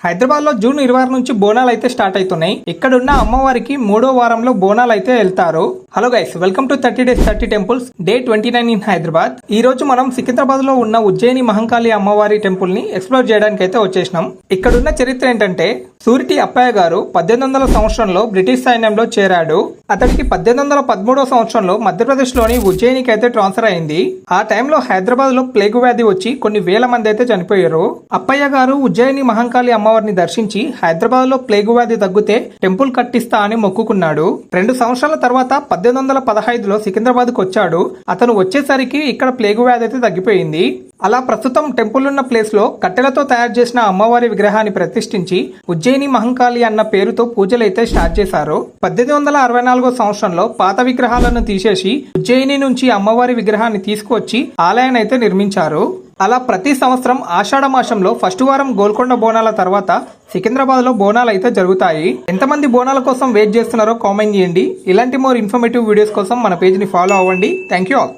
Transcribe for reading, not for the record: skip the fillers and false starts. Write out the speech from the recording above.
హైదరాబాద్ లో జూన్ 26 నుంచి బోనాలు అయితే స్టార్ట్ అవుతున్నాయి. ఇక్కడున్న అమ్మవారికి 3వ వారంలో బోనాలు అయితే వెళ్తారు. Hello guys, welcome to 30 days 30 temples day 29 in Hyderabad. ఈ రోజు మనం సికింద్రాబాద్ లో ఉన్న ఉజ్జయిని మహంకాళి అమ్మవారి టెంపుల్ ని ఎక్స్ప్లోర్ చేయడానికి అయితే వచ్చేసినాం. ఇక్కడున్న చరిత్ర ఏంటంటే సూరిటి అప్పయ్య గారు 1800 సంవత్సరంలో బ్రిటిష్ సైన్యంలో చేరాడు. అతడికి 1813 సంవత్సరంలో మధ్యప్రదేశ్ లోని ఉజ్జయినికి అయితే ట్రాన్స్ఫర్ అయింది. ఆ టైంలో హైదరాబాద్ లో ప్లేగు వ్యాధి వచ్చి కొన్ని వేల మంది అయితే చనిపోయారు. అప్పయ్య గారు ఉజ్జయిని మహంకాళి అమ్మవారిని దర్శించి హైదరాబాద్ లో ప్లేగు వ్యాధి తగ్గితే టెంపుల్ కట్టిస్తా అని మొక్కుకున్నాడు. 2 సంవత్సరాల తర్వాత 1815లో సికింద్రాబాద్ కు వచ్చాడు. అతను వచ్చేసరికి ఇక్కడ ప్లేగు వ్యాధి అయితే తగ్గిపోయింది. అలా ప్రస్తుతం టెంపుల్ ఉన్న ప్లేస్ లో కట్టెలతో తయారు చేసిన అమ్మవారి విగ్రహాన్ని ప్రతిష్ఠించి ఉజ్జయిని మహంకాళి అన్న పేరుతో పూజలు అయితే స్టార్ట్ చేశారు. 1864 సంవత్సరంలో పాత విగ్రహాలను తీసేసి ఉజ్జయిని నుంచి అమ్మవారి విగ్రహాన్ని తీసుకువచ్చి ఆలయాన్ని అయితే నిర్మించారు. అలా ప్రతి సంవత్సరం ఆషాఢ మాసంలో ఫస్ట్ వారం గోల్కొండ బోనాల తర్వాత సికింద్రాబాద్ లో బోనాలు అయితే జరుగుతాయి. ఎంతమంది బోనాల కోసం వెయిట్ చేస్తున్నారో కామెంట్ చేయండి. ఇలాంటి మోర్ ఇన్ఫర్మేటివ్ వీడియోస్ కోసం మన పేజ్ ని ఫాలో అవ్వండి. Thank you all.